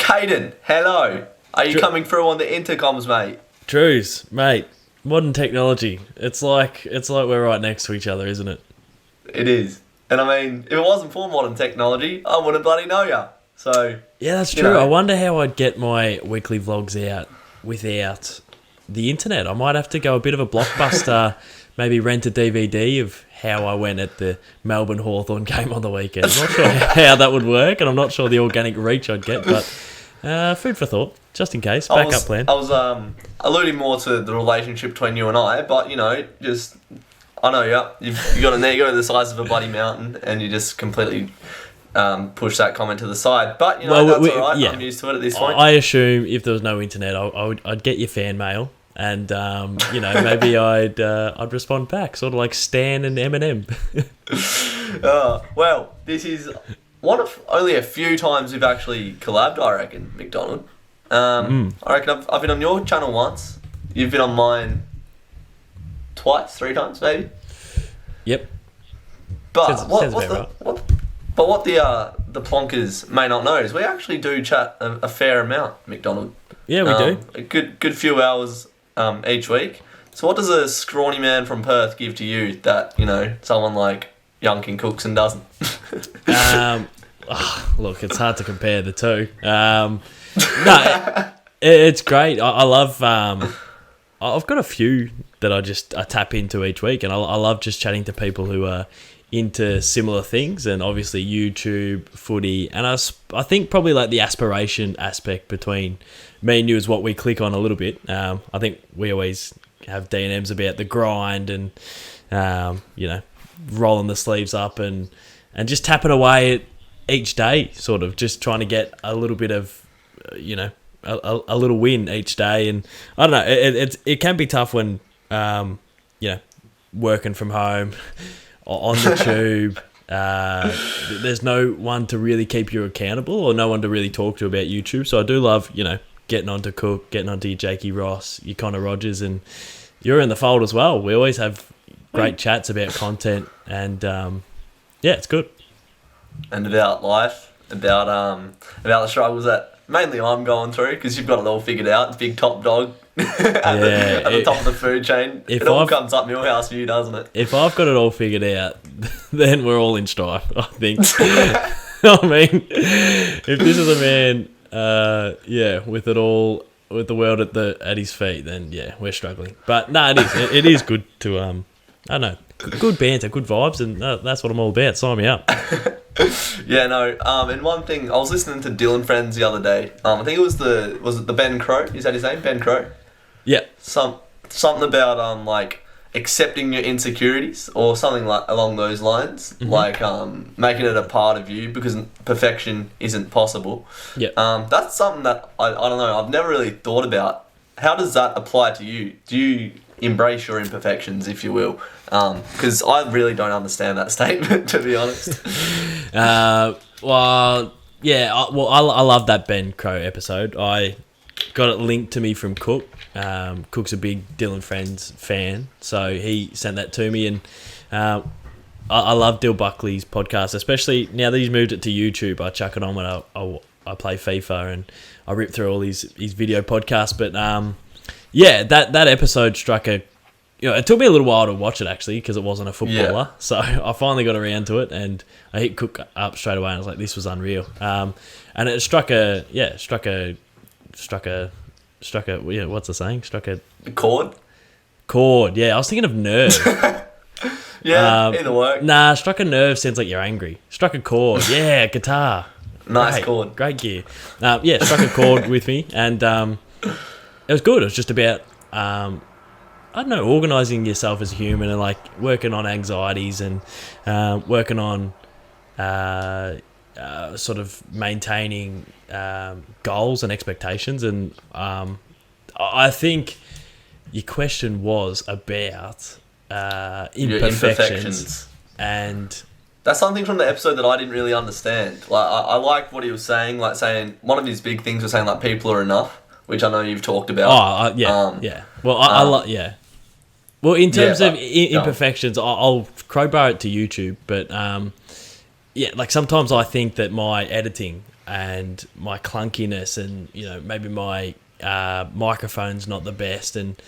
Caden, hello. Are you coming through on the intercoms, mate? Drews, mate, modern technology. It's like we're right next to each other, isn't it? It is. And I mean, if it wasn't for modern technology, I wouldn't bloody know ya. So yeah, that's true. I wonder how I'd get my weekly vlogs out without the internet. I might have to go a bit of a blockbuster, maybe rent a DVD of how I went at the Melbourne Hawthorn game on the weekend. I'm not sure how that would work, and I'm not sure the organic reach I'd get, but food for thought, just in case. Backup plan. I was alluding more to the relationship between you and I, but I know you got an ego the size of a bloody mountain, and you just completely push that comment to the side. But that's all right. Yeah. I'm used to it at this point. I assume if there was no internet, I'd get your fan mail. And maybe I'd respond back, sort of like Stan and Eminem. Well, this is one of only a few times we've actually collabed, I reckon, Macdonald. I reckon I've been on your channel once. You've been on mine twice, 3 times, maybe. Yep. But what the plonkers may not know is we actually do chat a fair amount, Macdonald. Yeah, we do. A good few hours each week. So what does a scrawny man from Perth give to you that, someone like Youngkin Cookson doesn't? Look, it's hard to compare the two. No, it's great. I love... I've got a few that I tap into each week, and I love just chatting to people who are into similar things, and obviously YouTube, footy, and I think probably like the aspiration aspect between me and you is what we click on a little bit. I think we always have D&Ms about the grind and rolling the sleeves up and just tapping away at each day, sort of just trying to get a little bit of a little win each day. And I don't know, it can be tough when working from home on the tube. There's no one to really keep you accountable or no one to really talk to about YouTube. So I do love, getting onto Cook, getting onto your Jakey Ross, your Connor Rogers, and you're in the fold as well. We always have great chats about content, and it's good. And about life, about the struggles that mainly I'm going through, because you've got it all figured out. Big top dog at the top of the food chain. It all comes up Millhouse for you, doesn't it? If I've got it all figured out, then we're all in strife, I think. I mean, if this is a man, with it all, with the world at his feet, then we're struggling. But no, it is good to I don't know, good banter, good vibes, and that's what I'm all about. Sign me up. And one thing, I was listening to Dylan Friends the other day. I think it was the Ben Crow? Is that his name? Ben Crow? Yeah. Something about like accepting your insecurities or something like along those lines, like making it a part of you because perfection isn't possible. Yeah. That's something that I don't know. I've never really thought about. How does that apply to you? Do you embrace your imperfections, if you will? Because I really don't understand that statement, to be honest. I love that Ben Crow episode. I got it linked to me from Cook. Cook's a big Dylan Friends fan, so he sent that to me, and I love Dill Buckley's podcast, especially now that he's moved it to YouTube. I chuck it on when I play FIFA, and I rip through all his video podcasts. But that episode struck a... it took me a little while to watch it, actually, because it wasn't a footballer. So I finally got around to it, and I hit Cook up straight away, and I was like, this was unreal. And it struck a what's the saying? Struck a chord. Yeah, I was thinking of nerve. Either way. Nah, struck a nerve sounds like you're angry. Struck a chord. Yeah, guitar. Nice chord. Great gear. Struck a chord with me, and it was good. It was just about I don't know, organising yourself as a human and like working on anxieties and working on sort of maintaining goals and expectations. And I think your question was about imperfections. And that's something from the episode that I didn't really understand. Like I like what he was saying, like saying one of his big things was saying like people are enough, which I know you've talked about. Well, well, in terms of imperfections, I'll crowbar it to YouTube, but like sometimes I think that my editing and my clunkiness, and maybe my microphone's not the best, and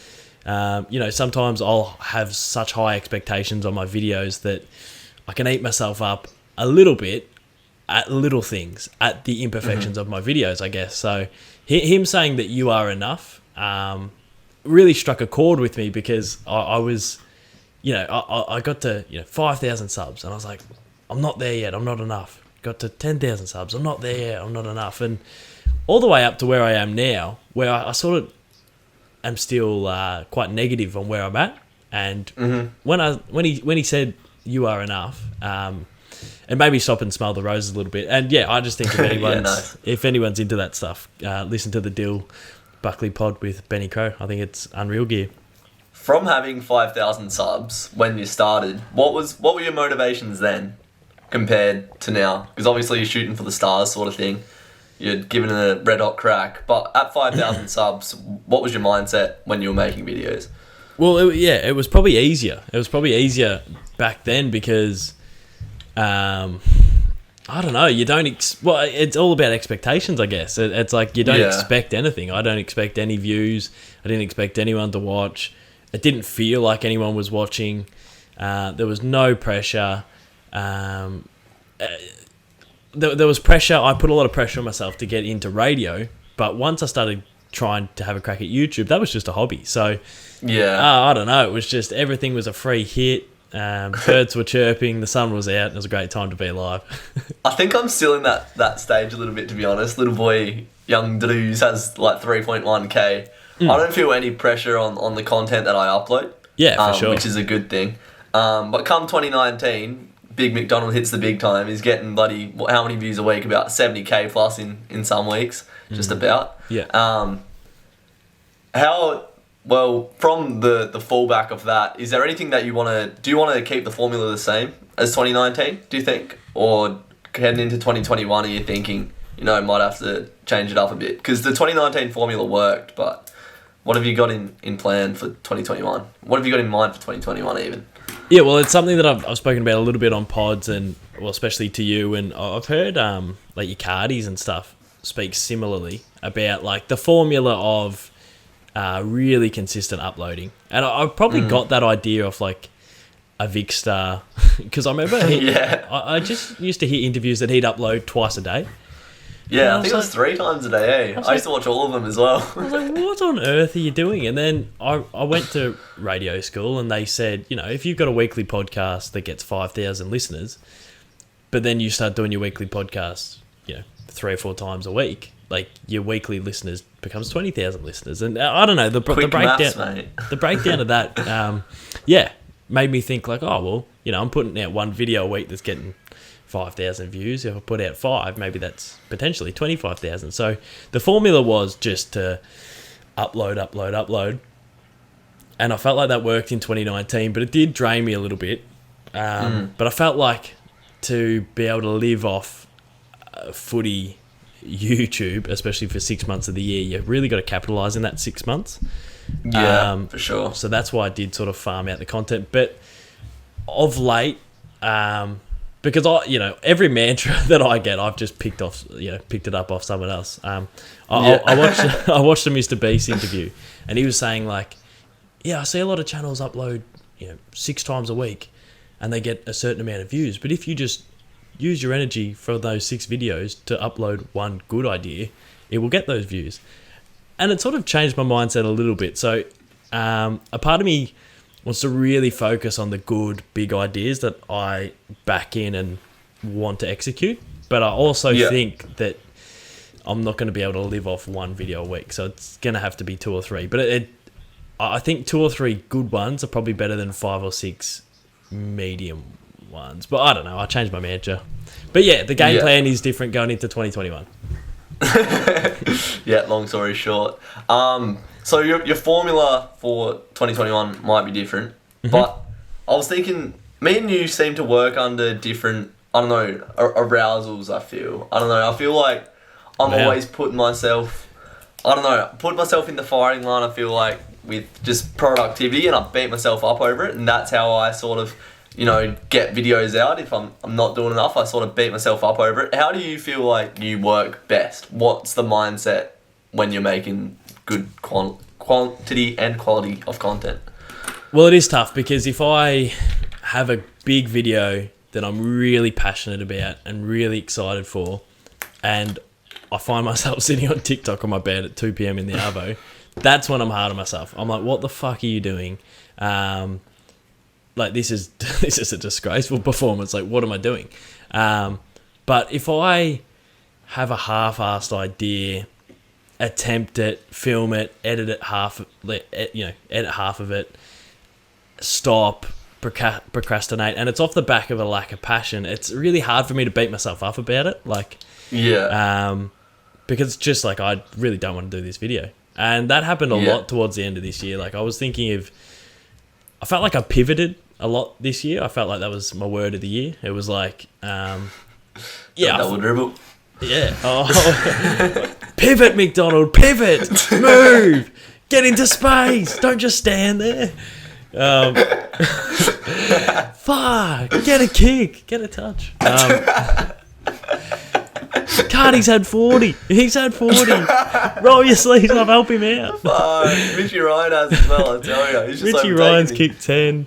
sometimes I'll have such high expectations on my videos that I can eat myself up a little bit at little things, at the imperfections of my videos, I guess. So him saying that you are enough really struck a chord with me, because I was, I got to 5,000 subs, and I was like, I'm not there yet, I'm not enough. Got to 10,000 subs, I'm not there yet, I'm not enough. And all the way up to where I am now, where I sort of am still quite negative on where I'm at. And when he said you are enough, and maybe stop and smell the roses a little bit. And yeah, I just think if anyone's into that stuff, listen to the Dill Buckley pod with Benny Crow. I think it's unreal gear. From having 5,000 subs when you started, what were your motivations then compared to now? Because obviously you're shooting for the stars sort of thing. You're giving it a red hot crack. But at 5,000 subs, what was your mindset when you were making videos? Well, it was probably easier. It was probably easier back then because, I don't know, you don't... it's all about expectations, I guess. It's like you don't expect anything. I don't expect any views. I didn't expect anyone to watch. It didn't feel like anyone was watching. There was no pressure. There was pressure. I put a lot of pressure on myself to get into radio, but once I started trying to have a crack at YouTube, that was just a hobby. So I don't know, it was just everything was a free hit. Birds were chirping, the sun was out, and it was a great time to be alive. I think I'm still in that stage a little bit, to be honest. Little boy, young Drewzy has like 3.1k. I don't feel any pressure on the content that I upload. Yeah, for sure. Which is a good thing. But come 2019, Big Macdonald hits the big time. He's getting bloody, how many views a week? About 70k plus in some weeks, just about. Yeah. From the fallback of that, is there anything that you do you want to keep the formula the same as 2019, do you think? Or heading into 2021, are you thinking, might have to change it up a bit? Because the 2019 formula worked, but what have you got in plan for 2021? What have you got in mind for 2021 even? Yeah, well, it's something that I've spoken about a little bit on pods, and especially to you, and I've heard like your Cardis and stuff speak similarly about like the formula of really consistent uploading. And I've probably got that idea of like a Vicstar, because I remember I just used to hear interviews that he'd upload twice a day. Yeah, I think it was 3 times a day, I used to watch all of them as well. I was like, what on earth are you doing? And then I went to radio school, and they said, if you've got a weekly podcast that gets 5,000 listeners, but then you start doing your weekly podcast, 3 or 4 times a week, like your weekly listeners becomes 20,000 listeners. And I don't know, the breakdown, maths, mate. The breakdown of that, made me think like, oh, well, I'm putting out one video a week that's getting 5,000 views. If I put out 5, maybe that's potentially 25,000. So the formula was just to upload. And I felt like that worked in 2019, but it did drain me a little bit. But I felt like to be able to live off footy YouTube, especially for 6 months of the year, you've really got to capitalise in that 6 months. Yeah, for sure. So that's why I did sort of farm out the content. But of late, because every mantra that I get, I've just picked it up off someone else. I watched a Mr. Beast interview, and he was saying like, I see a lot of channels upload 6 times a week, and they get a certain amount of views. But if you just use your energy for those 6 videos to upload one good idea, it will get those views. And it sort of changed my mindset a little bit. So a part of me wants to really focus on the good, big ideas that I back in and want to execute. But I also think that I'm not going to be able to live off one video a week. So it's going to have to be 2 or 3. But I think 2 or 3 good ones are probably better than 5 or 6 medium ones. But I don't know. I changed my mantra. But yeah, the game plan is different going into 2021. Yeah, long story short. So your formula for 2021 might be different, but I was thinking, me and you seem to work under different, arousals, I feel. I feel like I'm always putting myself in the firing line, I feel like, with just productivity, and I beat myself up over it, and that's how I sort of get videos out. If I'm not doing enough, I sort of beat myself up over it. How do you feel like you work best? What's the mindset when you're making good quantity and quality of content? Well, it is tough because if I have a big video that I'm really passionate about and really excited for, and I find myself sitting on TikTok on my bed at 2 p.m. in the arvo, that's when I'm hard on myself. I'm like, what the fuck are you doing? This is a disgraceful performance. Like, what am I doing? But if I have a half-assed idea, attempt it, film it, edit half of it, stop, procrastinate, and it's off the back of a lack of passion, it's really hard for me to beat myself up about it. Because it's just like, I really don't want to do this video. And that happened a lot towards the end of this year. Like, I was thinking I felt like I pivoted a lot this year. I felt like that was my word of the year. It was like, double dribble. Yeah. Oh, pivot, Macdonald, pivot, move, get into space. Don't just stand there. Fuck, get a kick, get a touch. Cardi's had 40. He's had 40. Roll your sleeves up, help him out. Richie Ryan has as well, I tell you. He's just Richie Ryan's kicked 10.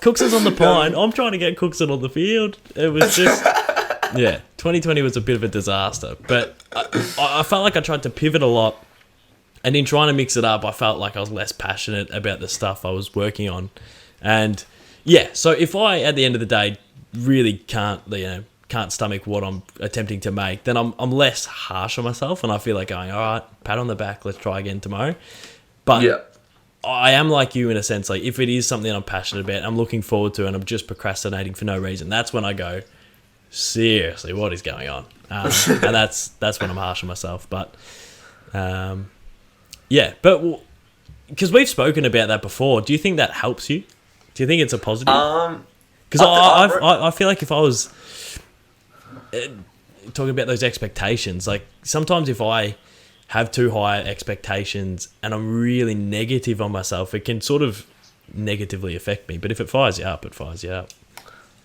Cookson on the pine. I'm trying to get Cookson on the field. It was just... 2020 was a bit of a disaster. But I felt like I tried to pivot a lot. And in trying to mix it up, I felt like I was less passionate about the stuff I was working on. And so if I, at the end of the day, really can't stomach what I'm attempting to make, then I'm less harsh on myself, and I feel like going, all right, pat on the back, let's try again tomorrow. But I am like you in a sense, like if it is something I'm passionate about, I'm looking forward to, and I'm just procrastinating for no reason, that's when I go, seriously, what is going on? And that's when I'm harsh on myself. But but because we've spoken about that before, do you think that helps you? Do you think it's a positive? Because I feel like if I was talking about those expectations, like sometimes if I have too high expectations and I'm really negative on myself, it can sort of negatively affect me. But if it fires you up, it fires you up.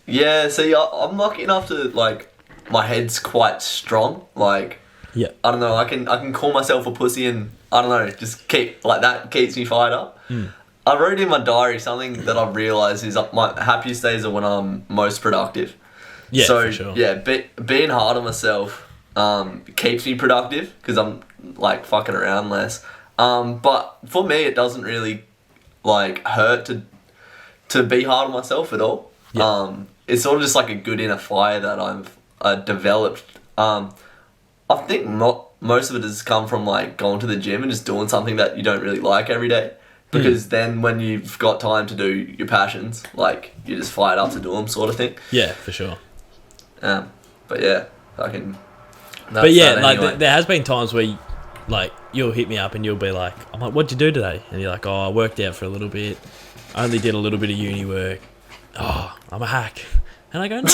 Yeah, see, I'm lucky enough to, like, my head's quite strong. Like, I don't know, I can call myself a pussy and, I don't know, just that keeps me fired up. I wrote in my diary something that I've realised is my happiest days are when I'm most productive. Yeah, so, for sure. Yeah, being hard on myself keeps me productive because I'm, like, fucking around less. But for me, it doesn't really, like, hurt to be hard on myself at all. Yeah. It's sort of just like a good inner fire that I've developed. I think most of it has come from, like, going to the gym and just doing something that you don't really like every day. Because then when you've got time to do your passions, like, you're just fired up to do them, sort of thing. Yeah, for sure. But yeah, fucking... But yeah, like, there has been times where, you'll hit me up and you'll be like, I'm like, what'd you do today? And you're like, oh, I worked out for a little bit. I only did a little bit of uni work. Oh, I'm a hack. And I go, no,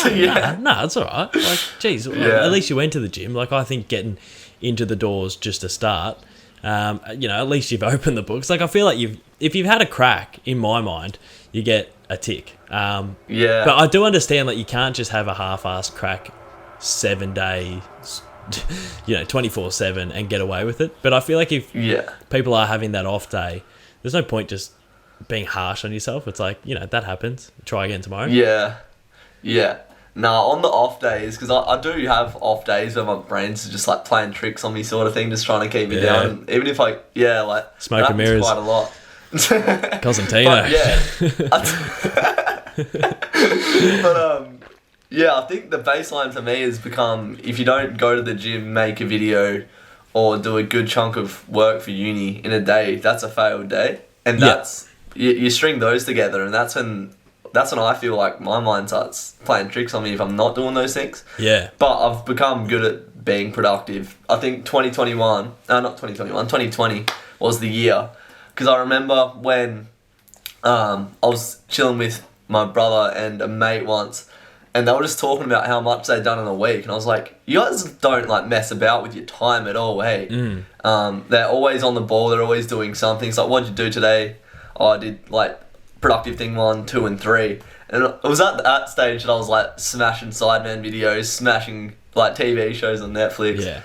it's all right. Like, geez, at least you went to the gym. Like, I think getting into the doors just to start, at least you've opened the books. Like, I feel like if you've had a crack, in my mind, you get a tick. But I do understand that you can't just have a half-assed crack 7 days, 24/7 and get away with it. But I feel like if people are having that off day, there's no point just being harsh on yourself. It's like, that happens. Try again tomorrow. Yeah. Nah, on the off days, because I do have off days where my brain's just, like, playing tricks on me, sort of thing, just trying to keep me down. Even if smoke and mirrors. Quite a lot. Cosentino. I think the baseline for me has become, if you don't go to the gym, make a video, or do a good chunk of work for uni in a day, that's a failed day. And that's you string those together, and that's when I feel like my mind starts playing tricks on me if I'm not doing those things. Yeah. But I've become good at being productive. I think 2020 was the year. Because I remember when I was chilling with my brother and a mate once, and they were just talking about how much they'd done in a week. And I was like, you guys don't, like, mess about with your time at all, hey? They're always on the ball. They're always doing something. It's like, what'd you do today? Oh, I did, like, productive thing 1, 2, and 3. And it was at that stage that I was like smashing Sideman videos, smashing like TV shows on Netflix. Yeah.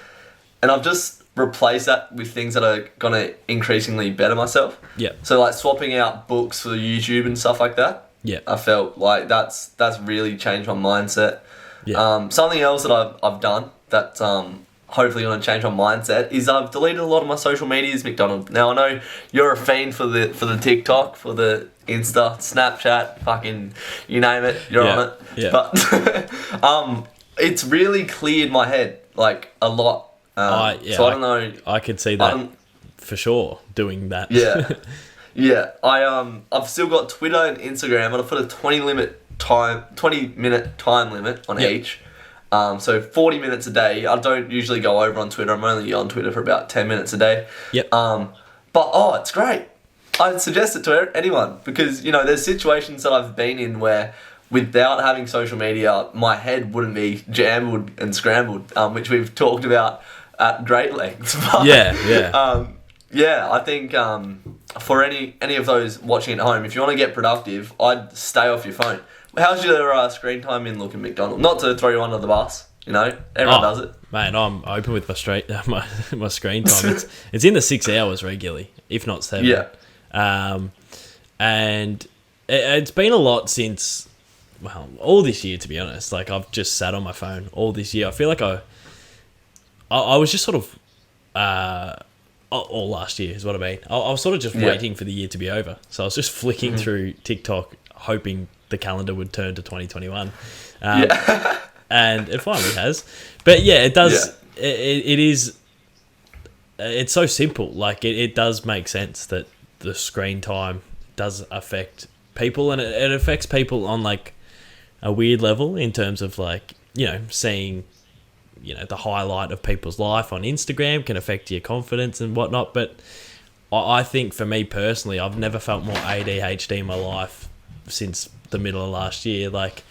And I've just replaced that with things that are gonna increasingly better myself. Yeah. So like swapping out books for YouTube and stuff like that. Yeah. I felt like that's really changed my mindset. Yeah. Something else that I've done that's hopefully going to change my mindset is I've deleted a lot of my social medias, Macdonald. Now I know you're a fiend for the TikTok, for the Insta, Snapchat, fucking you name it, you're on it. Yeah. But it's really cleared my head like a lot. So I don't know. I could see that for sure doing that. Yeah. Yeah. I've still got Twitter and Instagram, and I've put a 20-minute time limit on each. So 40 minutes a day. I don't usually go over on Twitter. I'm only on Twitter for about 10 minutes a day. Yep. But it's great. I'd suggest it to anyone because, you know, there's situations that I've been in where without having social media, my head wouldn't be jammed and scrambled, which we've talked about at great length. But, I think for any of those watching at home, if you want to get productive, I'd stay off your phone. How's your screen time in looking, Macdonald? Not to throw you under the bus, you know, everyone does it. Man, I'm open with my screen time. It's in the 6 hours regularly, if not 7. Yeah. And it's been a lot since, well, all this year, to be honest. Like, I've just sat on my phone all this year. I feel like I was just sort of, all last year is what I mean. I was sort of just waiting for the year to be over. So I was just flicking through TikTok, hoping the calendar would turn to 2021. And it finally has. But yeah, it does. Yeah. It is. It's so simple. Like, it does make sense that the screen time does affect people, and it affects people on like a weird level in terms of like, you know, seeing, you know, the highlight of people's life on Instagram can affect your confidence and whatnot. But I think for me personally, I've never felt more ADHD in my life since the middle of last year. Like,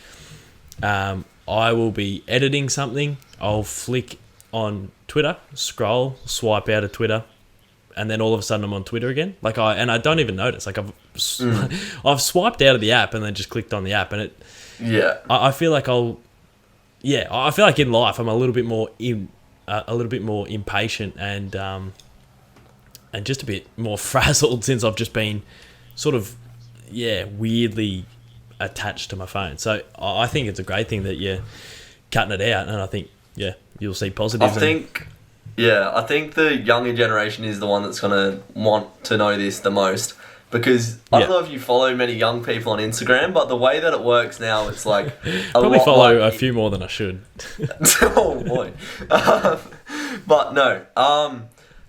I will be editing something, I'll flick on Twitter, scroll, swipe out of Twitter, and then all of a sudden I'm on Twitter again. Like, I don't even notice. Like, I've swiped out of the app and then just clicked on the app, and it. Yeah. I feel like I feel like in life I'm a little bit more impatient and just a bit more frazzled since I've just been sort of weirdly attached to my phone. So I think it's a great thing that you're cutting it out, and I think you'll see positives. I think the younger generation is the one that's gonna want to know this the most, because I don't know if you follow many young people on Instagram, but the way that it works now, it's like probably follow a few more than I should. Oh boy. But no,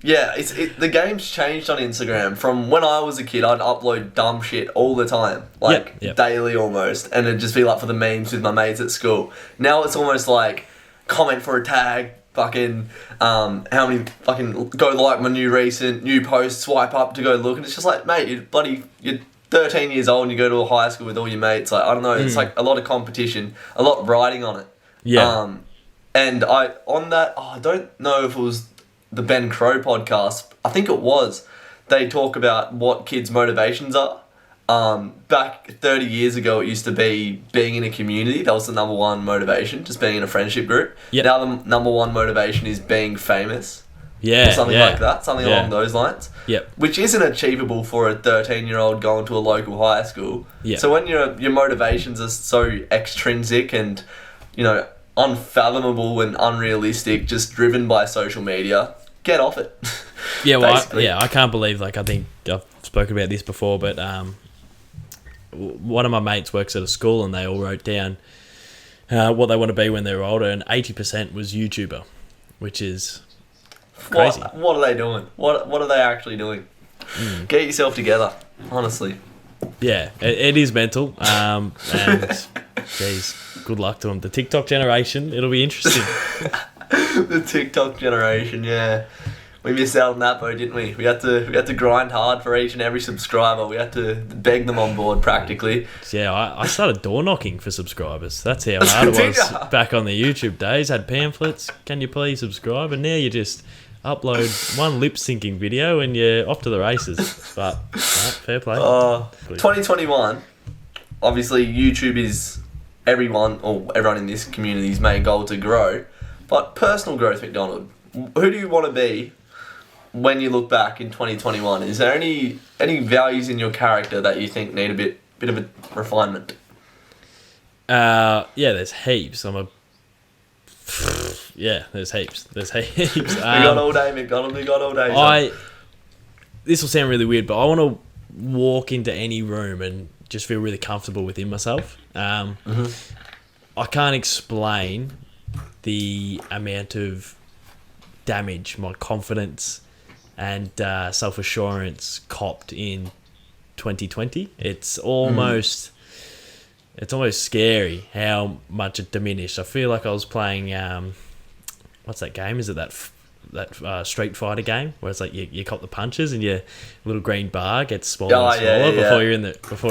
the game's changed on Instagram. From when I was a kid, I'd upload dumb shit all the time, like daily almost, and it'd just be like for the memes with my mates at school. Now it's almost like comment for a tag, fucking how many fucking go like my new post, swipe up to go look, and it's just like, mate, you're 13 years old and you go to a high school with all your mates. Like, I don't know, it's like a lot of competition, a lot riding on it. Yeah. And I don't know if it was the Ben Crow podcast. I think it was. They talk about what kids' motivations are. Back 30 years ago, it used to be being in a community. That was the number one motivation, just being in a friendship group. Yep. Now the number one motivation is being famous. Or something like that, something along those lines. Yep. Which isn't achievable for a 13-year-old going to a local high school. Yep. So when your motivations are so extrinsic and, you know, unfathomable and unrealistic, just driven by social media, get off it. I can't believe, like, I think I've spoken about this before, but one of my mates works at a school and they all wrote down what they want to be when they're older, and 80% was YouTuber, which is crazy. What are they doing? What are they actually doing? Get yourself together, honestly. Yeah, it is mental. And geez, good luck to them. The TikTok generation, it'll be interesting. The TikTok generation, yeah. We missed out on that boat, didn't we? We had to grind hard for each and every subscriber. We had to beg them on board practically. Yeah, I started door knocking for subscribers. That's how hard it was back on the YouTube days. Had pamphlets. Can you please subscribe? And now you just upload one lip syncing video and you're off to the races. But fair play. 2021. obviously YouTube is everyone in this community's main goal to grow, but personal growth, McDonald. Who do you want to be when you look back in 2021? Is there any values in your character that you think need a bit of a refinement? Yeah, there's heaps. There's heaps. There's heaps. We got all day, McDonald. We got all day. This will sound really weird, but I want to walk into any room and just feel really comfortable within myself. I can't explain the amount of damage my confidence and self-assurance copped in 2020. It's almost scary how much it diminished. I feel like I was playing what's that game? Is it that Street Fighter game where it's like you cop the punches and your little green bar gets smaller and smaller before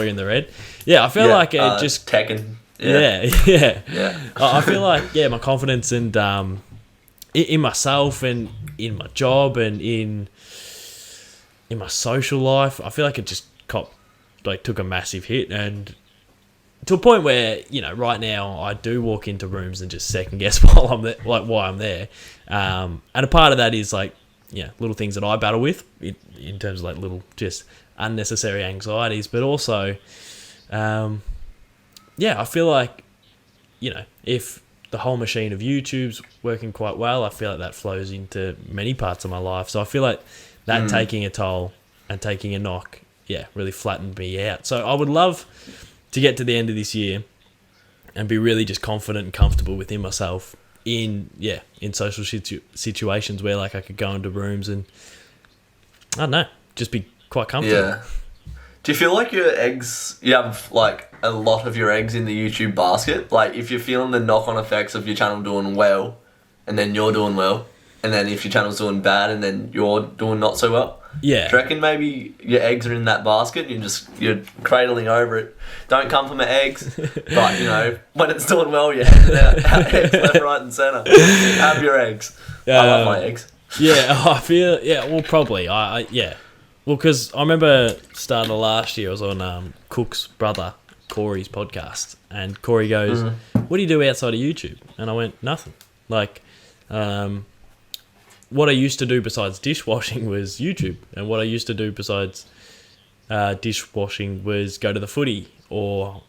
you're in the red. Yeah, I feel like it just Tekken. Yeah. I feel like my confidence and in myself and in my job and in my social life, I feel like it just took a massive hit, and to a point where, right now I do walk into rooms and just second guess while I'm there, why I'm there. And a part of that is little things that I battle with in terms of little just unnecessary anxieties, but also, I feel like, if the whole machine of YouTube's working quite well, I feel like that flows into many parts of my life. So I feel like that taking a toll and taking a knock, really flattened me out. So I would love to get to the end of this year and be really just confident and comfortable within myself in social situations where I could go into rooms and, I don't know, just be quite comfortable. Yeah. Do you feel like you have a lot of your eggs in the YouTube basket? Like, if you're feeling the knock-on effects of your channel doing well, and then you're doing well, and then if your channel's doing bad, and then you're doing not so well? Yeah. Do you reckon maybe your eggs are in that basket and you're cradling over it? Don't come for my eggs, but, when it's doing well, you're handing out eggs left, right and centre. Have your eggs. I love my eggs. Yeah, I feel... Yeah, well, probably. Well, because I remember starting last year, I was on Cook's brother, Corey's podcast, and Corey goes, what do you do outside of YouTube? And I went, nothing. What I used to do besides dishwashing was YouTube, and what I used to do besides dishwashing was go to the footy or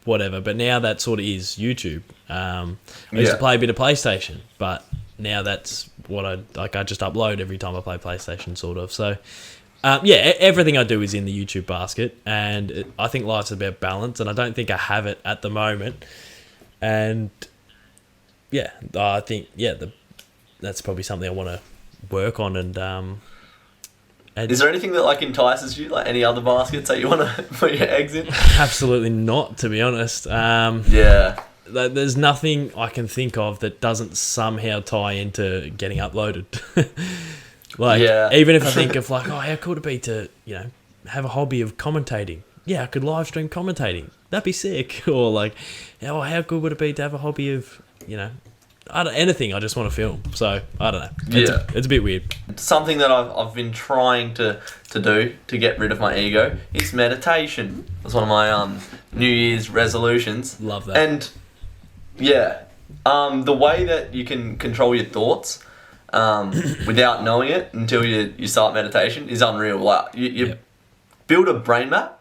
whatever, but now that sort of is YouTube. I used to play a bit of PlayStation, but now that's what I just upload every time I play PlayStation, sort of. So everything I do is in the YouTube basket, and I think life's about balance, and I don't think I have it at the moment. And I think that's probably something I want to work on. And is there anything that entices you, any other baskets that you want to put your eggs in? Absolutely not, to be honest. There's nothing I can think of that doesn't somehow tie into getting uploaded. Even if I think of how cool it'd be to, have a hobby of commentating. Yeah, I could live stream commentating. That'd be sick. Or how good would it be to have a hobby of, anything. I just want to film. So I don't know. It's a bit weird. Something that I've been trying to do to get rid of my ego is meditation. That's one of my New Year's resolutions. Love that. And the way that you can control your thoughts without knowing it until you start meditation is unreal. You build a brain map,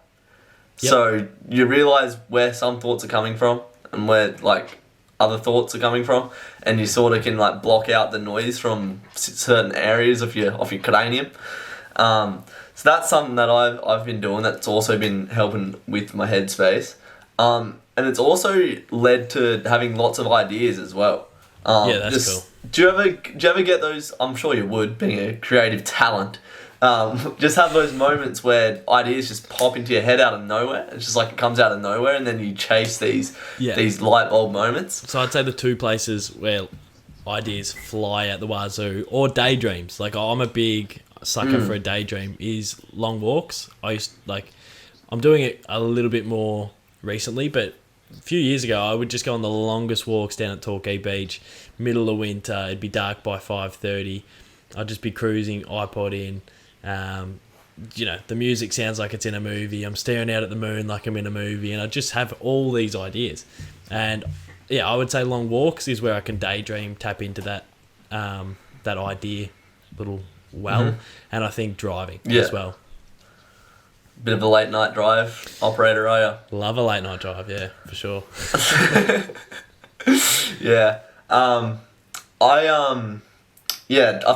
so you realise where some thoughts are coming from and where other thoughts are coming from, and you sort of can block out the noise from certain areas of your cranium. So that's something that I've been doing. That's also been helping with my headspace, and it's also led to having lots of ideas as well. That's cool. Do you ever get those? I'm sure you would, being a creative talent. Just have those moments where ideas just pop into your head out of nowhere. It's just it comes out of nowhere, and then you chase these light bulb moments. So I'd say the two places where ideas fly out the wazoo, or daydreams. I'm a big sucker for a daydream. Is long walks. I'm doing it a little bit more recently, but a few years ago I would just go on the longest walks down at Torquay Beach, middle of winter. It'd be dark by 5:30. I'd just be cruising, iPod in. the music sounds like it's in a movie. I'm staring out at the moon like I'm in a movie, and I just have all these ideas. And yeah, I would say long walks is where I can daydream, tap into that that idea little well, and I think driving as well. Bit of a late night drive operator, are you? Love a late night drive, yeah, for sure. Yeah. I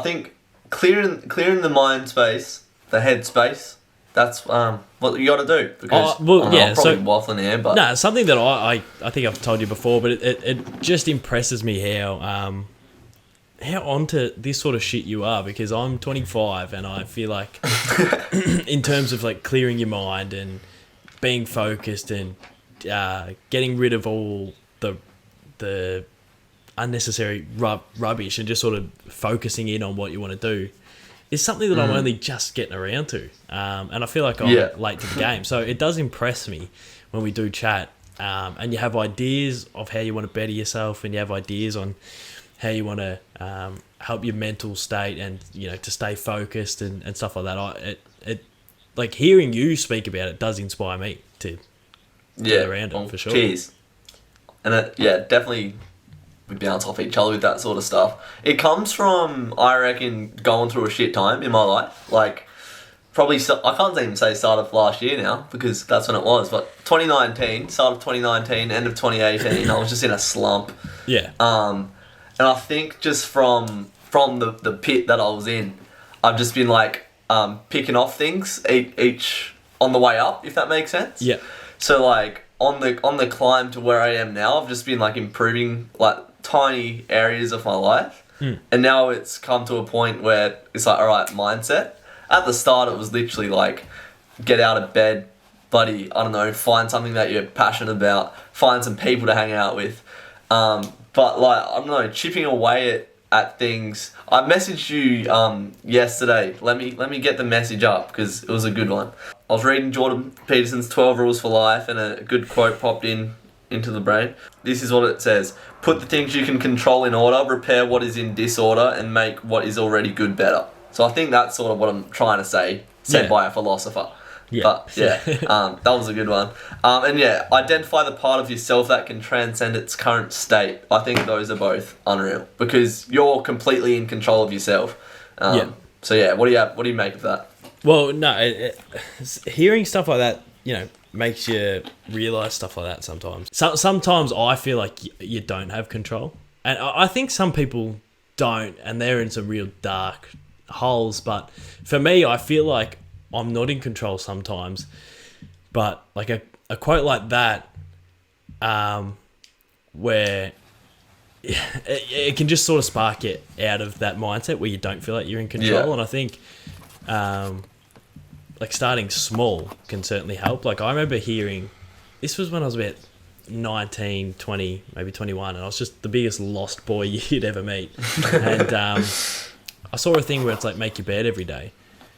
think clearing the mind space, the head space, that's what you got to do. Because I'm probably waffling here, but no, something that I think I've told you before, but it just impresses me how onto this sort of shit you are, because I'm 25 and I feel like in terms of like clearing your mind and being focused and getting rid of all the unnecessary rubbish and just sort of focusing in on what you want to do is something that I'm only just getting around to, and I feel like I'm late to the game. So it does impress me when we do chat, and you have ideas of how you want to better yourself, and you have ideas on how you want to help your mental state and to stay focused and stuff like that. It like hearing you speak about it does inspire me to get around it for sure. Cheers. And definitely we bounce off each other with that sort of stuff. It comes from, I reckon, going through a shit time in my life. Like, probably, I can't even say start of last year now, because that's when it was, but 2019, start of 2019, end of 2018, I was just in a slump. Yeah. And I think just from the pit that I was in, I've just been like picking off things each on the way up, if that makes sense. Yeah. So like on the climb to where I am now, I've just been like improving like tiny areas of my life. And now it's come to a point where it's like, all right, mindset. At the start, it was literally like, get out of bed, buddy, I don't know, find something that you're passionate about, find some people to hang out with. But like, I don't know, chipping away at things. I messaged you yesterday. Let me get the message up, because it was a good one. I was reading Jordan Peterson's 12 Rules for Life, and a good quote popped into the brain. This is what it says: put the things you can control in order, repair what is in disorder, and make what is already good better. So I think that's sort of what I'm trying to say, said by a philosopher. Yeah. But that was a good one. And identify the part of yourself that can transcend its current state. I think those are both unreal, because you're completely in control of yourself. So what do you make of that? Well, no, hearing stuff like that, makes you realise stuff like that sometimes. Sometimes I feel like you don't have control. And I think some people don't, and they're in some real dark holes. But for me, I feel like I'm not in control sometimes. But like a quote like that, where it can just sort of spark you out of that mindset where you don't feel like you're in control. And I think like starting small can certainly help. Like I remember hearing, this was when I was about 19, 20, maybe 21, and I was just the biggest lost boy you'd ever meet. And I saw a thing where it's like, make your bed every day.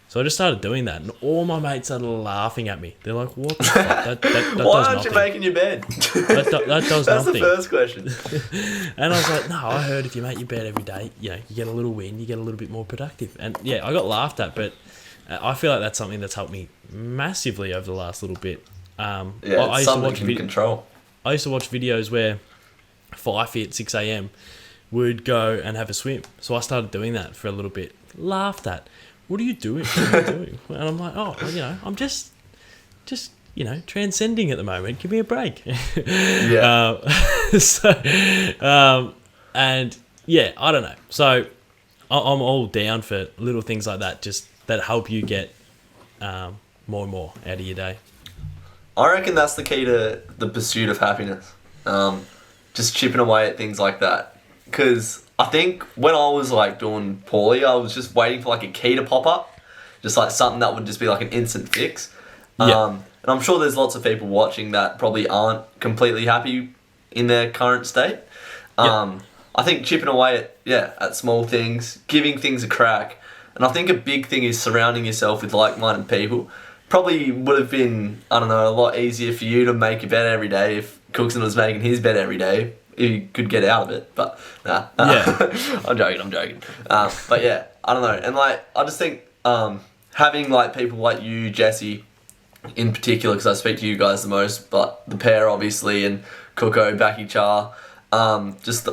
So I just started doing that, and all my mates started laughing at me. They're like, what the fuck? That Why aren't you making your bed? That does That's nothing. That's the first question. And I was like, no, I heard if you make your bed every day, you get a little win, you get a little bit more productive. And yeah, I got laughed at, but I feel like that's something that's helped me massively over the last little bit. I used to watch control. I used to watch videos where Fifey at 6 a.m. would go and have a swim. So I started doing that for a little bit. Laughed at. What are you doing? And I'm like, I'm just transcending at the moment. Give me a break. Yeah. And yeah, I don't know. So I'm all down for little things like that, just that help you get more and more out of your day. I reckon that's the key to the pursuit of happiness. Just chipping away at things like that. Because I think when I was like doing poorly, I was just waiting for like a key to pop up. Just like something that would just be like an instant fix. And I'm sure there's lots of people watching that probably aren't completely happy in their current state. I think chipping away at small things, giving things a crack. And I think a big thing is surrounding yourself with like-minded people. Probably would have been, I don't know, a lot easier for you to make your bed every day if Cookson was making his bed every day. If you could get out of it, but nah. I'm joking. But yeah, I don't know. And like, I just think having like people like you, Jesse, in particular, because I speak to you guys the most, but the pair obviously, and Cooko, Baki Char,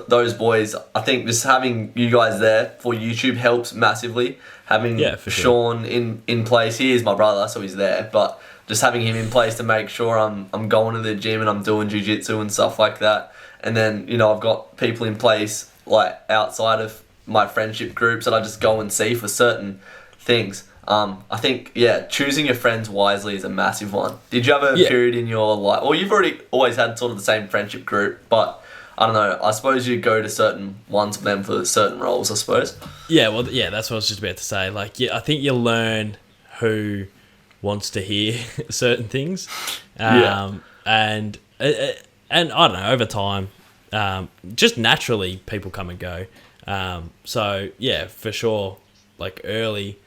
those boys. I think just having you guys there for YouTube helps massively. Having for sure. Sean in place, he is my brother, so he's there, but just having him in place to make sure I'm going to the gym and I'm doing jiu-jitsu and stuff like that. And then, you know, I've got people in place like outside of my friendship groups that I just go and see for certain things. I think, choosing your friends wisely is a massive one. Did you have a period in your life, or you've always had sort of the same friendship group, but I don't know, I suppose you go to certain ones of them for certain roles, I suppose. Yeah, well, that's what I was just about to say. Like, I think you learn who wants to hear certain things. And I don't know, over time, just naturally people come and go. So, for sure, like early...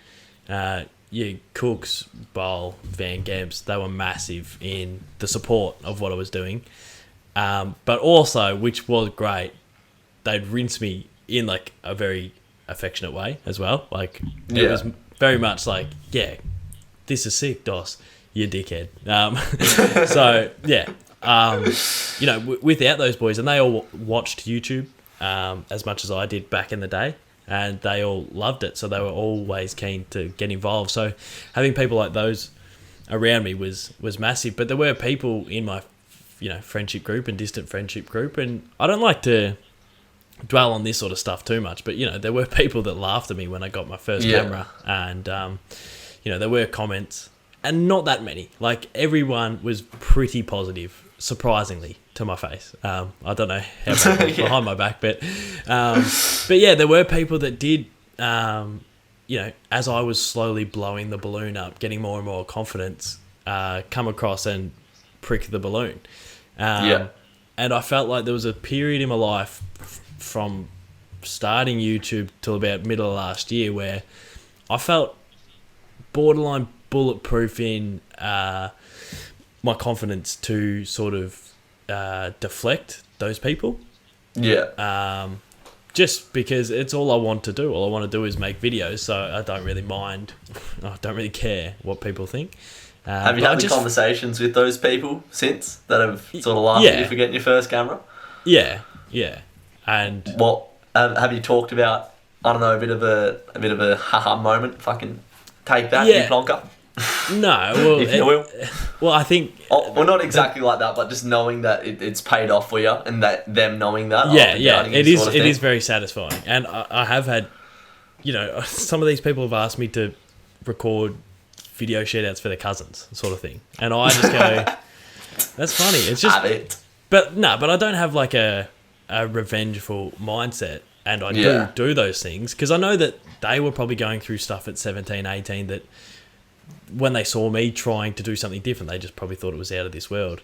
Cooks, Bowl, Van Gemps, they were massive in the support of what I was doing. But also, which was great, they'd rinse me in like a very affectionate way as well. Like, it was very much like, this is sick, Doss, you dickhead. You know, without those boys, and they all watched YouTube as much as I did back in the day. And they all loved it, so they were always keen to get involved. So having people like those around me was massive. But there were people in my, friendship group and distant friendship group, and I don't like to dwell on this sort of stuff too much. But there were people that laughed at me when I got my first camera, and there were comments, and not that many. Like, everyone was pretty positive, surprisingly, to my face. I don't know how behind my back, but there were people that did, as I was slowly blowing the balloon up, getting more and more confidence, come across and prick the balloon. And I felt like there was a period in my life from starting YouTube till about middle of last year where I felt borderline bulletproof in my confidence to sort of deflect those people. Just because it's all I want to do. All I want to do is make videos, so I don't really mind. I don't really care what people think. Have you had the conversations with those people since that have sort of laughed at you for getting your first camera? Yeah. And what have you talked about? I don't know, a bit of a haha moment. Fucking take that, you plonker. No, well, if you will. Well, I think... well, not exactly like that, but just knowing that it's paid off for you, and that them knowing that. It is very satisfying. And I have had, some of these people have asked me to record video shout-outs for their cousins, sort of thing. And I just go, that's funny. It's just... But I don't have like a revengeful mindset, and I do those things, because I know that they were probably going through stuff at 17, 18 that... when they saw me trying to do something different, they just probably thought it was out of this world.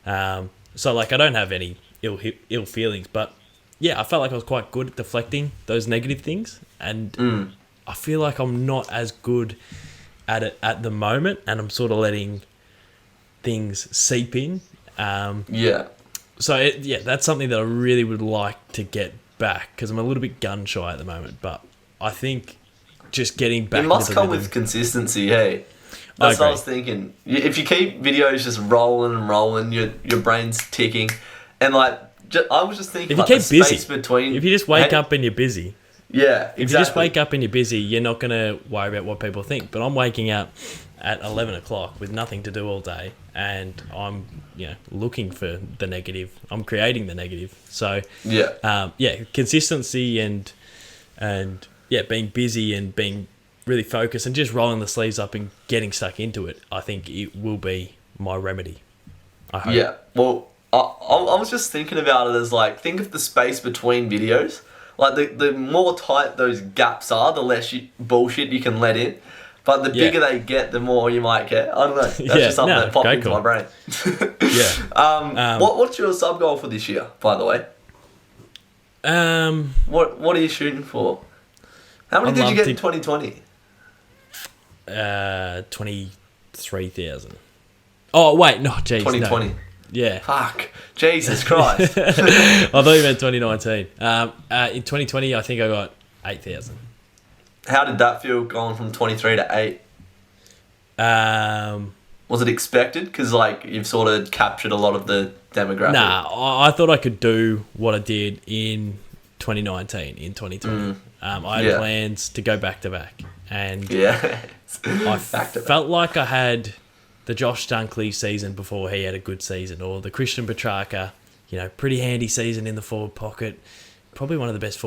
So, like, I don't have any ill feelings, but, I felt like I was quite good at deflecting those negative things, and I feel like I'm not as good at it at the moment, and I'm sort of letting things seep in. So, that's something that I really would like to get back, because I'm a little bit gun-shy at the moment, but I think... just getting back. It must come with consistency, hey. That's what I was thinking. If you keep videos just rolling and rolling, your brain's ticking, and like I was just thinking, if you like, keep the busy, space between. If you just wake up and you're busy, exactly. If you just wake up and you're busy, you're not gonna worry about what people think. But I'm waking up at 11 o'clock with nothing to do all day, and I'm looking for the negative. I'm creating the negative. So consistency and being busy and being really focused and just rolling the sleeves up and getting stuck into it, I think it will be my remedy. I hope. Yeah, well, I was just thinking about it as like, think of the space between videos. Like, the more tight those gaps are, the less bullshit you can let in. But the bigger they get, the more you might get. I don't know. That's just something that popped into my brain. What's your sub goal for this year, by the way? What are you shooting for? How many did you get in 2020? 23,000. Oh, wait, no, jeez. 2020. No. Yeah. Fuck. Jesus Christ. I thought you meant 2019. In 2020, I think I got 8,000. How did that feel going from 23 to 8? Was it expected? Because like you've sort of captured a lot of the demographic. Nah, I thought I could do what I did in 2019, in 2020. I had plans to go back to back, and I felt like I had the Josh Dunkley season before he had a good season, or the Christian Petrarca, pretty handy season in the forward pocket, probably one of the best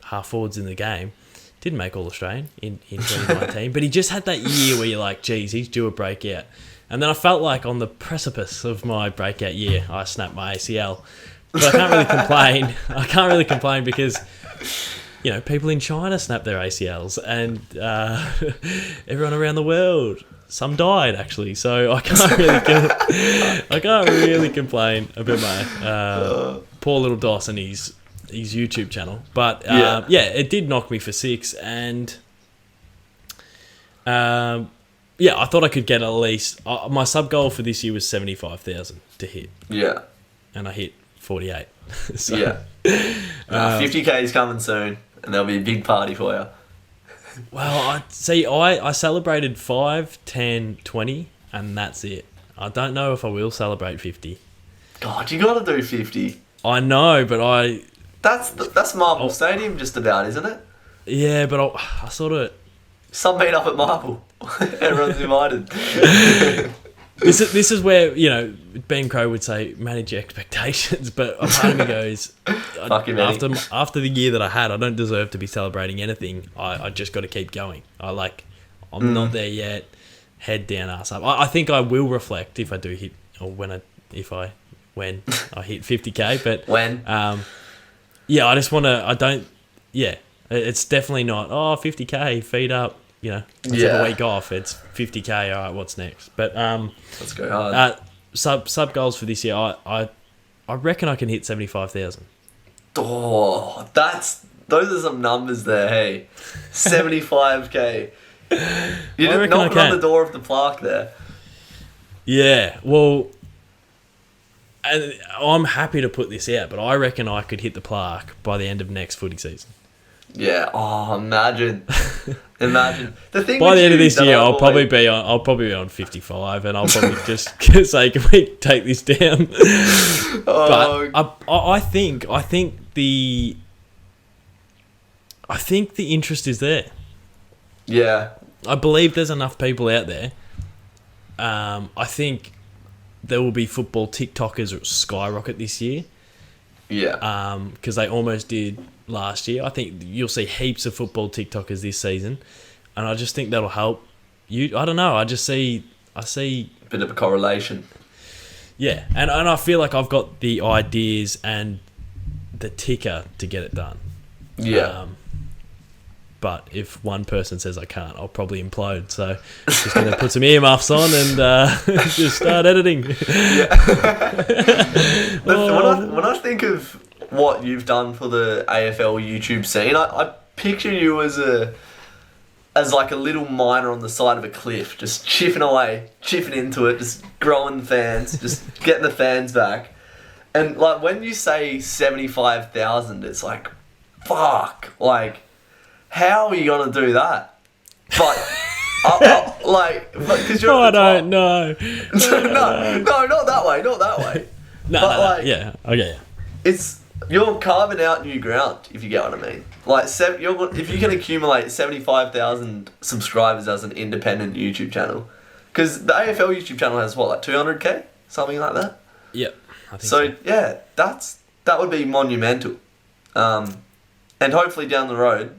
half forwards in the game. Didn't make All-Australian in 2019, but he just had that year where you're like, geez, he's due a breakout. And then I felt like on the precipice of my breakout year, I snapped my ACL. But I can't really complain. I can't really complain because, people in China snapped their ACLs, and everyone around the world, some died actually. So I can't really complain about my poor little Doss and his YouTube channel. But it did knock me for 6, and I thought I could get at least my sub goal for this year was 75,000 to hit. Yeah, and I hit 48. So, 50k is coming soon, and there'll be a big party for you. Well, I celebrated 5, 10, 20, and that's it. I don't know if I will celebrate 50. God, you got to do 50. I know, but That's Marble Stadium just about, isn't it? Yeah, but I sort of... Some meet up at Marble. Everyone's invited. This is where, Ben Crow would say, manage your expectations, but a part of me goes, after the year that I had, I don't deserve to be celebrating anything. I just got to keep going. I'm not there yet. Head down, ass up. I think I will reflect if I do hit, or when I hit 50k, but... When? I just want to... it's definitely not, 50k, feet up, let's have a week off. It's 50k, all right, what's next? But let's go hard. Sub goals for this year, I reckon I can hit 75,000. Oh, those are some numbers there, hey. 75k. You didn't knock on the door of the plaque there. Yeah, well... And I'm happy to put this out, but I reckon I could hit the plaque by the end of next footy season. Yeah. Oh, imagine. The thing by the end of this year, I'll probably be on 55, and I'll probably just say, "Can we take this down?" But I think the interest is there. Yeah. I believe there's enough people out there. I think there will be football TikTokers skyrocket this year. Yeah. Because they almost did last year. I think you'll see heaps of football TikTokers this season, and I just think that'll help you. I don't know. I see a bit of a correlation. Yeah, and I feel like I've got the ideas and the ticker to get it done. Yeah. But if one person says I can't, I'll probably implode. So just going to put some earmuffs on and just start editing. Yeah. When I think of what you've done for the AFL YouTube scene, I picture you as like a little miner on the side of a cliff, just chipping away, chipping into it, just growing fans, just getting the fans back. And like when you say 75,000, it's like, fuck, like, how are you gonna do that? But because you're. I don't know. No, not that way. Not that way. No. Yeah. Okay. You're carving out new ground, if you get what I mean. Like, if you can accumulate 75,000 subscribers as an independent YouTube channel, because the AFL YouTube channel has what, like 200k, something like that. Yep. I think so. Yeah, that would be monumental, and hopefully down the road,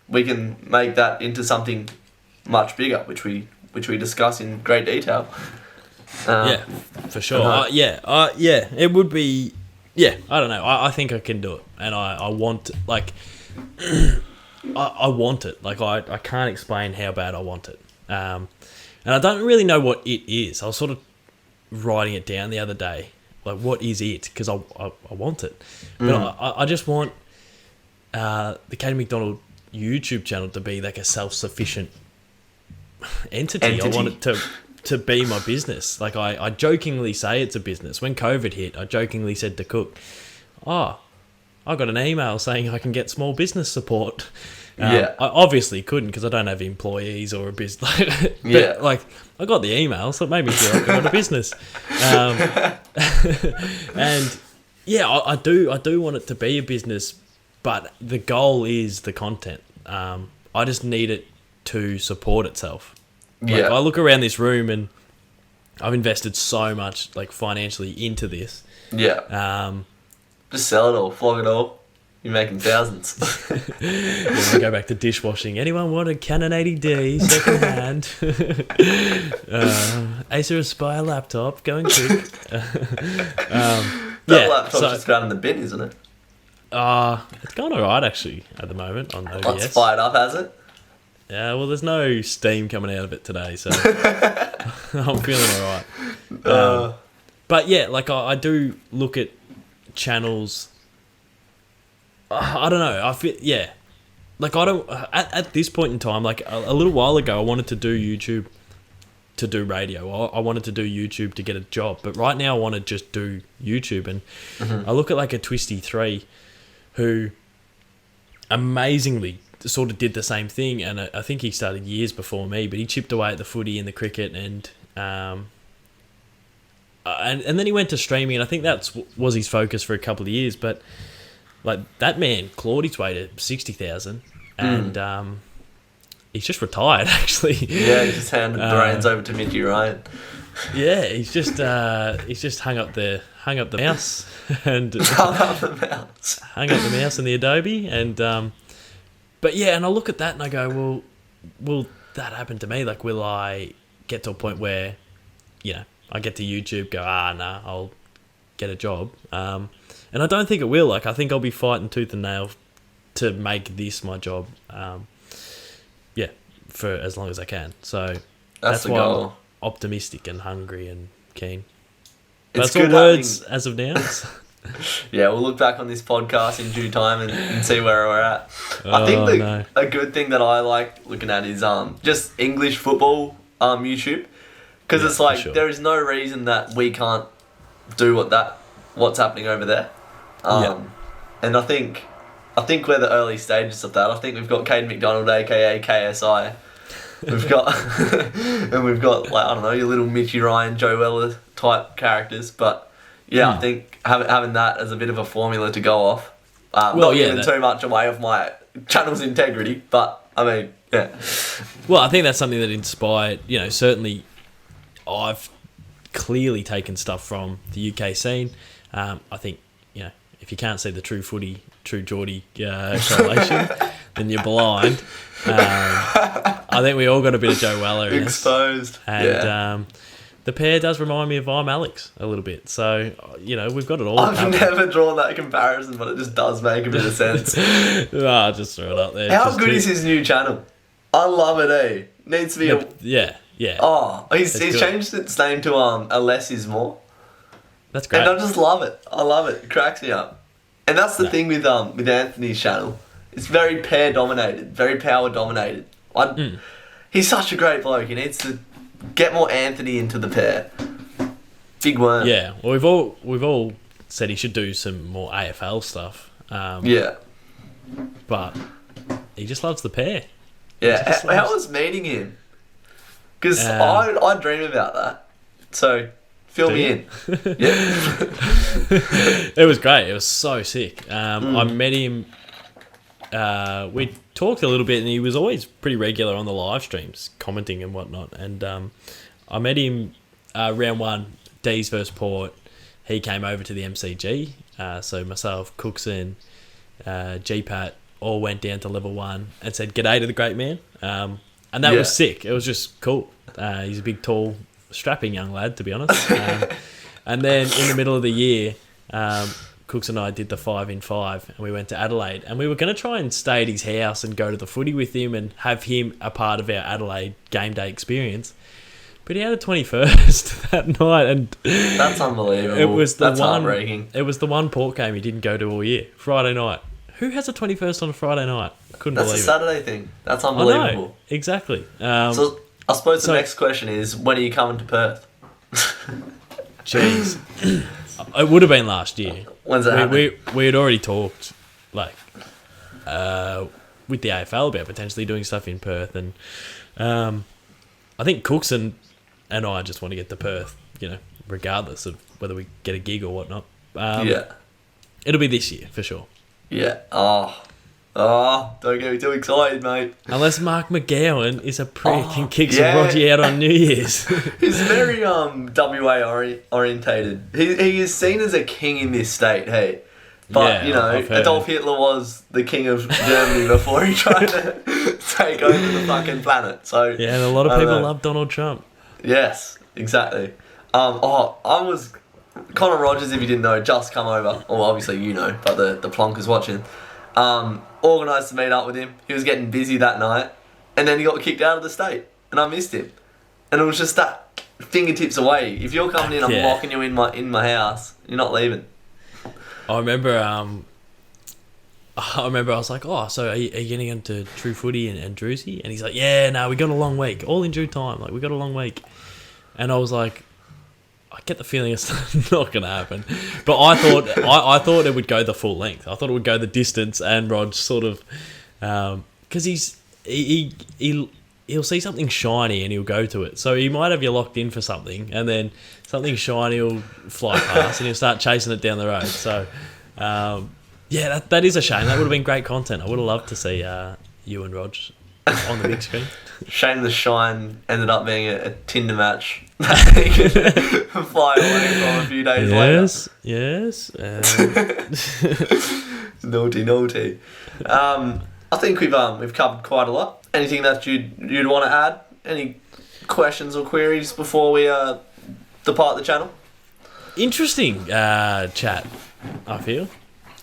we can make that into something much bigger, which we discuss in great detail. Yeah, for sure. It would be. Yeah, I don't know. I think I can do it, and I want like I want it. Like I can't explain how bad I want it, and I don't really know what it is. I was sort of writing it down the other day. Like, what is it? Because I want it, but I just want the Caden Macdonald YouTube channel to be like a self-sufficient entity. I want it to be my business. Like I jokingly say it's a business. When COVID hit, I jokingly said to Cook, I got an email saying I can get small business support. Yeah. I obviously couldn't because I don't have employees or a business. But, Yeah. like, I got the email, so it made me feel like I got a business. And yeah, I do want it to be a business, but the goal is the content. I just need it to support itself. Like, Yeah. I look around this room and I've invested so much, like, financially into this. Yeah. Just sell it all, flog it all. You're making thousands. Yeah, we go back to dishwashing. Anyone want a Canon 80D second hand? Acer Aspire laptop going quick. That laptop's just found in the bin, isn't it? It's going alright actually at the moment on OBS. It's fired up, has it? Yeah, well, there's no steam coming out of it today, so I'm feeling alright. But yeah, like I do look at channels. I don't know. I feel like I don't at this point in time. Like a little while ago, I wanted to do YouTube to do radio. I wanted to do YouTube to get a job, but right now I want to just do YouTube. And I look at like a Twisty3, who amazingly sort of did the same thing, and I think he started years before me, but he chipped away at the footy and the cricket, and then he went to streaming, and I think was his focus for a couple of years. But like that man clawed his way to 60,000, and he's just retired actually. Yeah, he just handed the reins over to Mitchy Ryan. Yeah, he's just hung up the mouse and hung up the mouse in the Adobe, and but yeah, and I look at that and I go, well, will that happen to me? Like, will I get to a point where, you know, I get to YouTube, go, nah, I'll get a job. And I don't think it will. Like, I think I'll be fighting tooth and nail to make this my job. Yeah, for as long as I can. So that's the why goal. I'm optimistic and hungry and keen. It's that's all words as of now. Yeah, we'll look back on this podcast in due time and see where we're at. I think a good thing that I like looking at is just English football YouTube, because it's like there is no reason that we can't do what's happening over there. And I think we're the early stages of that. I think we've got Caden Macdonald, aka KSI. We've got like, I don't know, your little Mitchy Ryan, Joe Weller type characters, but I think having that as a bit of a formula to go off, not giving too much away of my channel's integrity, but I mean, yeah. Well, I think that's something that inspired, you know, certainly I've clearly taken stuff from the UK scene. I think, you know, if you can't see the true footy, true Geordie correlation, then you're blind. I think we all got a bit of Joe Weller in exposed. Us. And the pair does remind me of I'm Alex a little bit. So, you know, we've got it all. I've never drawn that comparison, but it just does make a bit of sense. I just throw it up there. How good is his new channel? I love it, eh? Needs to be Yeah. Oh, he's changed its name to A Less Is More. That's great. And I just love it. I love it. It cracks me up. And that's the thing with Anthony's channel. It's very pair dominated, very power dominated. He's such a great bloke. He needs to get more Anthony into the pair. Big worm. Yeah. Well, we've all said he should do some more AFL stuff. Yeah. But he just loves the pair. Yeah. How was meeting him? Because I dream about that. So fill me in. Yeah. It was great. It was so sick. I met him. We talked a little bit, and he was always pretty regular on the live streams, commenting and whatnot. And I met him round one, D's versus Port. He came over to the MCG. So myself, Cookson, GPAT all went down to level 1 and said g'day to the great man. And that was sick. It was just cool. He's a big, tall, strapping young lad, to be honest. And then in the middle of the year, Cooks and I did the 5-in-5, and we went to Adelaide. And we were going to try and stay at his house and go to the footy with him and have him a part of our Adelaide game day experience. But he had a 21st that night, and that's unbelievable. That's heartbreaking. It was the one Port game he didn't go to all year. Friday night. Who has a 21st on a Friday night? Couldn't believe it. That's a Saturday thing. That's unbelievable. I know, exactly. So I suppose the next question is, when are you coming to Perth? Jeez. It would have been last year. When's that happening? We had already talked, like, with the AFL about potentially doing stuff in Perth, and I think Cooks and I just want to get to Perth, regardless of whether we get a gig or whatnot. It'll be this year for sure. Yeah. Don't get me too excited, mate. Unless Mark McGowan is a prick and kicks Roger out on New Year's. He's very WA orientated. He is seen as a king in this state, hey. But, Adolf Hitler was the king of Germany before he tried to take over the fucking planet. So yeah, and a lot of people love Donald Trump. Yes, exactly. Connor Rogers, if you didn't know, just come over. Well, obviously you know, but the plonkers watching. Organised to meet up with him. He was getting busy that night, and then he got kicked out of the state, and I missed him. And it was just that fingertips away. If you're coming in, I'm locking you in my house. You're not leaving. I remember. I was like, so are you getting into True Footy and Drewzy? And he's like, yeah, no, we got a long week, all in due time. Like we got a long week, and I was like, I get the feeling it's not going to happen. But I thought it would go the full length. I thought it would go the distance, and Rod sort of, because he'll see something shiny and he'll go to it. So he might have you locked in for something, and then something shiny will fly past and he'll start chasing it down the road. So, that is a shame. That would have been great content. I would have loved to see you and Rog on the big screen. Shame the shine ended up being a Tinder match that he could fly away from a few days later. Yes. Naughty. I think we've covered quite a lot. Anything that you'd want to add? Any questions or queries before we depart the channel? Interesting chat, I feel.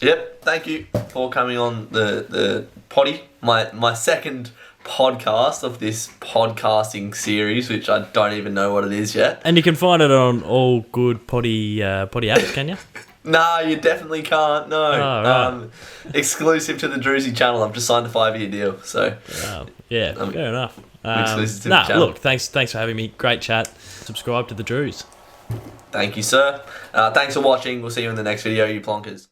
Yep. Thank you for coming on the potty. My second podcast of this podcasting series, which I don't even know what it is yet. And you can find it on all good potty apps, can you? No, you definitely can't. No. Oh, right. Exclusive to the Drewzy channel. I've just signed a 5-year deal. So fair enough. Exclusive to the channel. Look, thanks for having me. Great chat. Subscribe to the Drews. Thank you, sir. Thanks for watching. We'll see you in the next video, you plonkers.